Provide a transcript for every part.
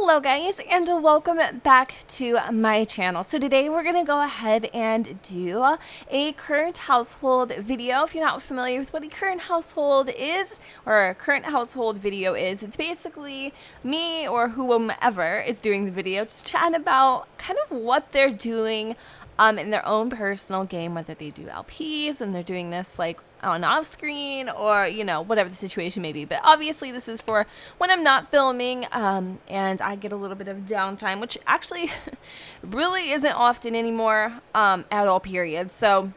Hello guys, and welcome back to my channel. So today we're going to go ahead and do a current household video. If you're not familiar with what a current household is, or a current household video is, it's basically me or whomever is doing the video just chatting about kind of what they're doing in their own personal game, whether they do LPs and they're doing this like on off screen or, you know, whatever the situation may be. But obviously this is for when I'm not filming and I get a little bit of downtime, which actually really isn't often anymore at all, period. So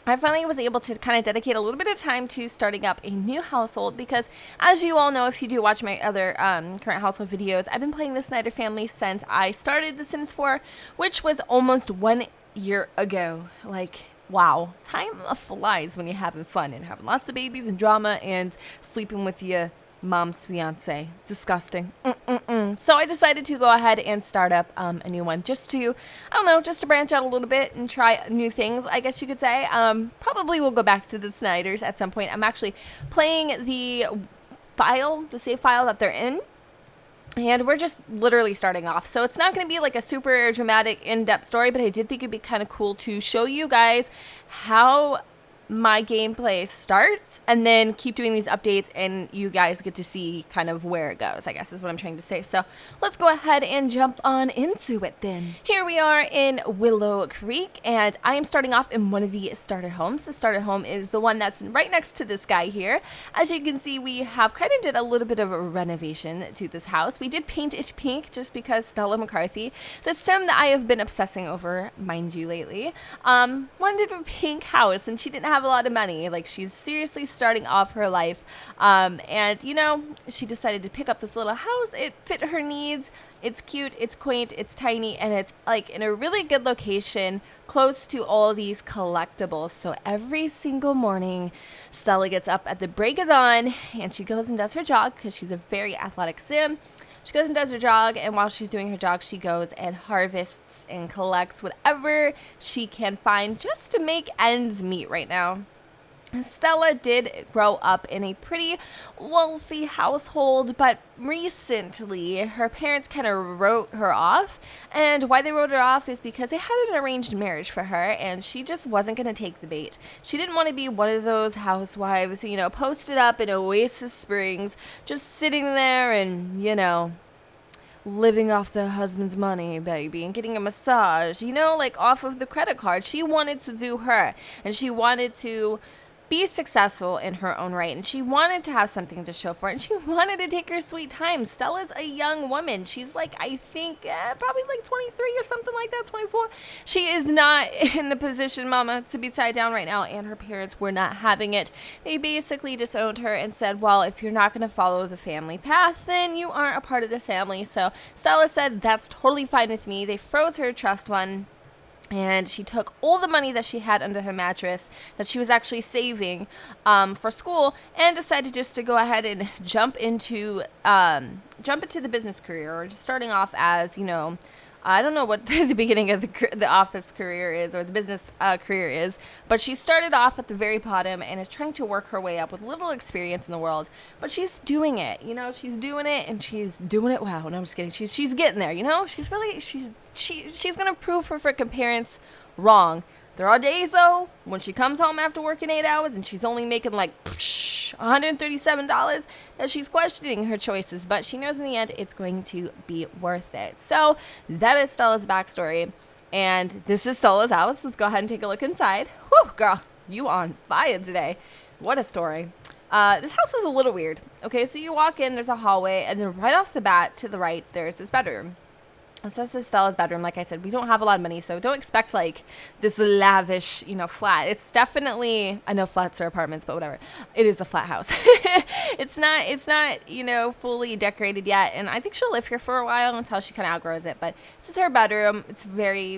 I finally was able to kind of dedicate a little bit of time to starting up a new household because, as you all know, if you do watch my other current household videos, I've been playing the Snyder family since I started The Sims 4, which was almost 1 year ago. Like, wow, time flies when you're having fun and having lots of babies and drama and sleeping with your mom's fiance. Disgusting. So I decided to go ahead and start up a new one just to, I don't know, just to branch out a little bit and try new things, I guess you could say. Probably will go back to the Snyders at some point. I'm actually playing the save file that they're in. And we're just literally starting off. So it's not going to be like a super dramatic, in-depth story, but I did think it'd be kind of cool to show you guys how my gameplay starts and then keep doing these updates and you guys get to see kind of where it goes, I guess is what I'm trying to say. So let's go ahead and jump on into it then. Here we are in Willow Creek and I am starting off in one of the starter homes. The starter home is the one that's right next to this guy here. As you can see, we have kind of did a little bit of a renovation to this house. We did paint it pink just because Stella McKarthy, the sim that I have been obsessing over, mind you, lately, wanted a pink house and she didn't have a lot of money. Like, she's seriously starting off her life, and you know, she decided to pick up this little house. It fit her needs. It's cute, it's quaint, it's tiny, and it's like in a really good location close to all these collectibles. So every single morning Stella gets up at the break is on and she goes and does her jog because she's a very athletic sim. She goes and does her jog, and while she's doing her jog, she goes and harvests and collects whatever she can find just to make ends meet right now. Stella did grow up in a pretty wealthy household, but recently her parents kind of wrote her off. And why they wrote her off is because they had an arranged marriage for her and she just wasn't going to take the bait. She didn't want to be one of those housewives, you know, posted up in Oasis Springs, just sitting there and, you know, living off the husband's money, baby, and getting a massage, you know, like off of the credit card. She wanted to do her, and she wanted to be successful in her own right, and she wanted to have something to show for it, and she wanted to take her sweet time. Stella's a young woman. She's like, I think probably like 23 or something like that, 24. She is not in the position, mama, to be tied down right now, and her parents were not having it. They basically disowned her and said, well, if you're not going to follow the family path, then you aren't a part of the family. So Stella said, that's totally fine with me. They froze her trust fund. And she took all the money that she had under her mattress that she was actually saving for school and decided just to go ahead and jump into the business career, or just starting off as, you know, I don't know what the beginning of the office career is or the business career is, but she started off at the very bottom and is trying to work her way up with little experience in the world. But she's doing it, you know, she's doing it and she's doing it well. No, I'm just kidding. She's getting there, you know. She's really she's gonna prove her frickin' parents wrong. There are days, though, when she comes home after working 8 hours and she's only making like $137 that she's questioning her choices, but she knows in the end it's going to be worth it. So that is Stella's backstory, and this is Stella's house. Let's go ahead and take a look inside. Whew, girl, you on fire today. What a story. This house is a little weird. Okay, so you walk in, there's a hallway, and then right off the bat to the right, there's this bedroom. So this is Stella's bedroom. Like I said, we don't have a lot of money, so don't expect like this lavish, you know, flat. It's definitely, I know flats are apartments, but whatever. It is a flat house. It's not, you know, fully decorated yet, and I think she'll live here for a while until she kind of outgrows it. But this is her bedroom. It's very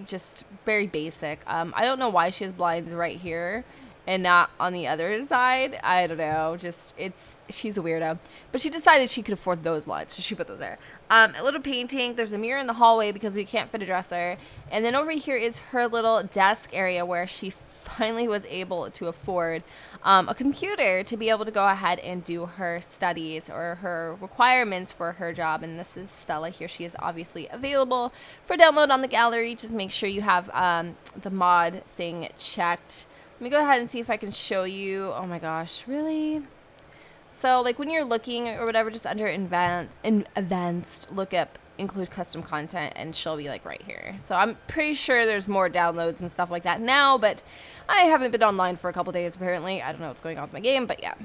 basic. I don't know why she has blinds right here and not on the other side. I don't know. She's a weirdo. But she decided she could afford those blinds, so she put those there. A little painting. There's a mirror in the hallway because we can't fit a dresser. And then over here is her little desk area where she finally was able to afford a computer to be able to go ahead and do her studies or her requirements for her job. And this is Stella here. She is obviously available for download on the gallery. Just make sure you have the mod thing checked. Let me go ahead and see if I can show you. Oh my gosh, really? So like when you're looking or whatever, just under advanced, look up include custom content, and she'll be like right here. So I'm pretty sure there's more downloads and stuff like that now, but I haven't been online for a couple days apparently. I don't know what's going on with my game, but yeah.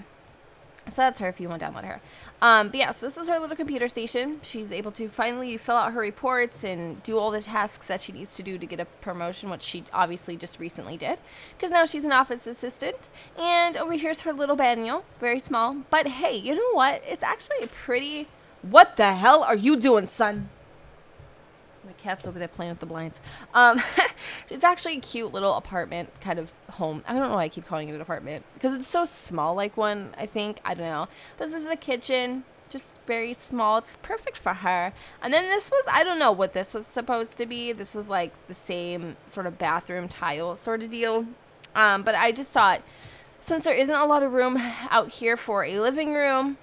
So that's her if you want to download her. But yeah, so this is her little computer station. She's able to finally fill out her reports and do all the tasks that she needs to do to get a promotion, which she obviously just recently did, because now she's an office assistant. And over here's her little manual, very small. But hey, you know what? It's actually a pretty... What the hell are you doing, son? My cat's over there playing with the blinds. It's actually a cute little apartment kind of home. I don't know why I keep calling it an apartment, because it's so small, like one, I think. I don't know. But this is the kitchen, just very small. It's perfect for her. And then this was, I don't know what this was supposed to be. This was like the same sort of bathroom tile sort of deal. But I just thought, since there isn't a lot of room out here for a living room,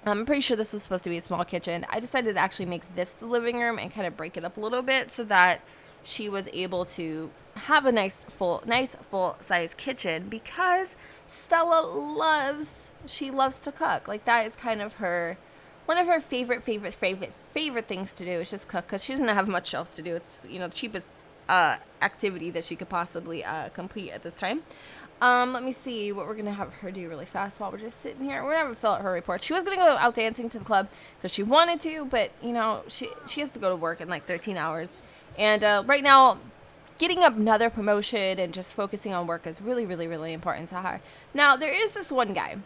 I'm pretty sure this was supposed to be a small kitchen. I decided to actually make this the living room and kind of break it up a little bit so that she was able to have a nice full-size kitchen, because Stella loves to cook. Like, that is kind of one of her favorite things to do is just cook, because she doesn't have much else to do. It's, the cheapest activity that she could possibly complete at this time. Let me see what we're going to have her do really fast while we're just sitting here. We're going to fill out her report. She was going to go out dancing to the club because she wanted to, but, she has to go to work in like 13 hours. And right now, getting another promotion and just focusing on work is really, really, really important to her. Now, there is this one guy,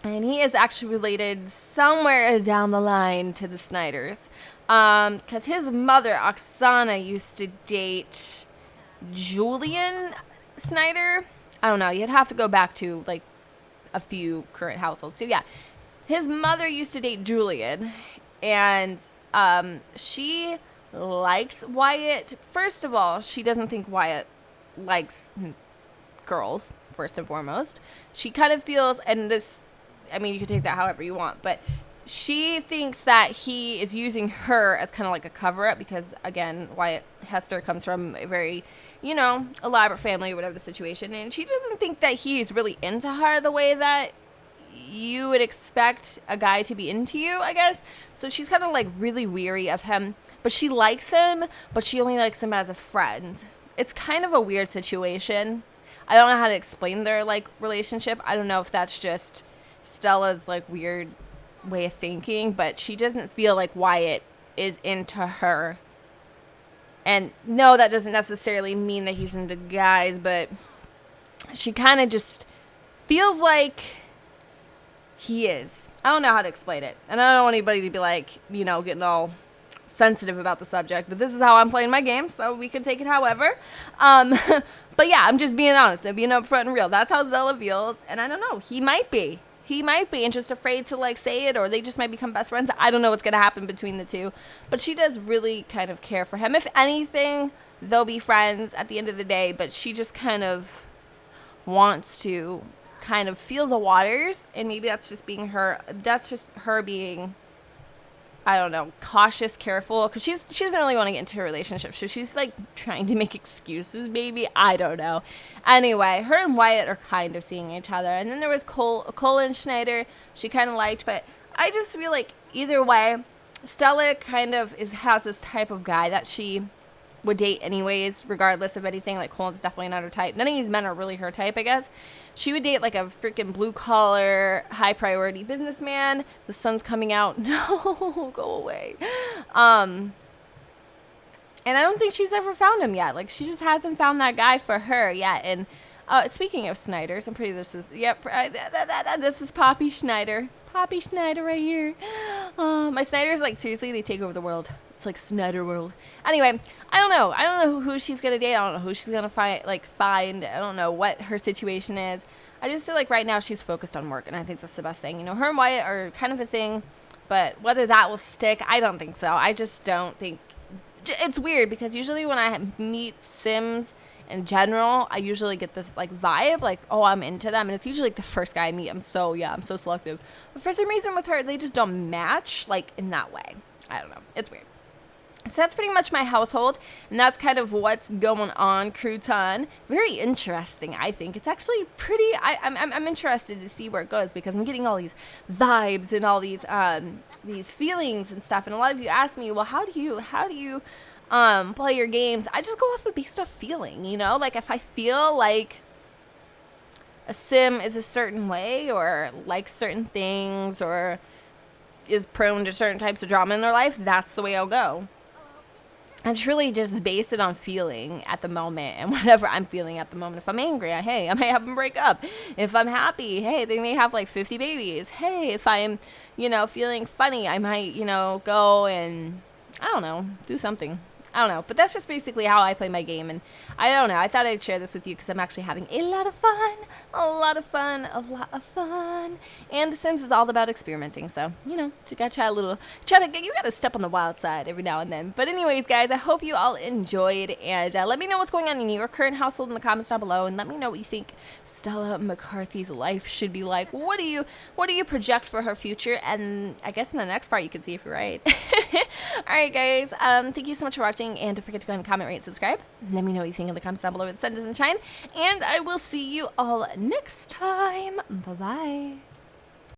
and he is actually related somewhere down the line to the Snyders, because his mother, Oksana, used to date Julian Snyder. I don't know. You'd have to go back to, like, a few current households. So, yeah. His mother used to date Julian. And she likes Wyatt. First of all, she doesn't think Wyatt likes girls, first and foremost. She kind of feels, and this, I mean, you can take that however you want, but she thinks that he is using her as kind of like a cover-up because, again, Wyatt Hester comes from a very... elaborate family or whatever the situation. And she doesn't think that he's really into her the way that you would expect a guy to be into you, I guess. So she's kind of like really weary of him. But she likes him, but she only likes him as a friend. It's kind of a weird situation. I don't know how to explain their like relationship. I don't know if that's just Stella's like weird way of thinking, but she doesn't feel like Wyatt is into her. And no, that doesn't necessarily mean that he's into guys, but she kind of just feels like he is. I don't know how to explain it. And I don't want anybody to be like, getting all sensitive about the subject, but this is how I'm playing my game, so we can take it however. But yeah, I'm just being honest and being upfront and real. That's how Stella feels. And I don't know, he might be and just afraid to like say it, or they just might become best friends. I don't know what's going to happen between the two, but she does really kind of care for him. If anything, they'll be friends at the end of the day, but she just kind of wants to kind of feel the waters, and maybe that's just her being, I don't know, cautious, careful, because she doesn't really want to get into a relationship, so she's like trying to make excuses, maybe. I don't know. Anyway, her and Wyatt are kind of seeing each other, and then there was Colin Schneider, she kind of liked, but I just feel like either way, Stella kind of has this type of guy that she would date anyways, regardless of anything. Like, Colin's definitely not her type. None of these men are really her type, I guess. She would date like a freaking blue-collar, high-priority businessman. The sun's coming out. No, go away. And I don't think she's ever found him yet. Like, she just hasn't found that guy for her yet. And speaking of Snyders, I'm pretty this is, yep, this is Poppy Schneider. Poppy Schneider right here. My Snyders, like, seriously, they take over the world. It's like Snyder World. Anyway, I don't know who she's going to date. I don't know who she's going to find. I don't know what her situation is. I just feel like right now she's focused on work, and I think that's the best thing. Her and Wyatt are kind of a thing, but whether that will stick, I don't think so. I just don't think. It's weird because usually when I meet Sims in general, I usually get this like vibe, like, oh, I'm into them, and it's usually like the first guy I meet. I'm so selective. But for some reason with her, they just don't match like in that way. I don't know. It's weird. So that's pretty much my household, and that's kind of what's going on, crouton. Very interesting, I think. It's actually pretty, I'm interested to see where it goes, because I'm getting all these vibes and all these feelings and stuff. And a lot of you ask me, well, how do you play your games? I just go off of based off feeling, you know? Like, if I feel like a sim is a certain way, or likes certain things, or is prone to certain types of drama in their life, that's the way I'll go. I truly just base it on feeling at the moment, and whatever I'm feeling at the moment. If I'm angry, hey, I might have them break up. If I'm happy, hey, they may have like 50 babies. Hey, if I'm, feeling funny, I might, go and, I don't know, do something. I don't know, but that's just basically how I play my game, and I don't know, I thought I'd share this with you because I'm actually having a lot of fun, and The Sims is all about experimenting, so, you gotta step on the wild side every now and then. But anyways, guys, I hope you all enjoyed, and let me know what's going on in your current household in the comments down below, and let me know what you think Stella McKarthy's life should be like. What do you project for her future? And I guess in the next part you can see if you're right. Alright, guys, thank you so much for watching, and don't forget to go ahead and comment, rate, subscribe. Let me know what you think in the comments down below with Sun Doesn't Shine, and I will see you all next time. Bye-bye.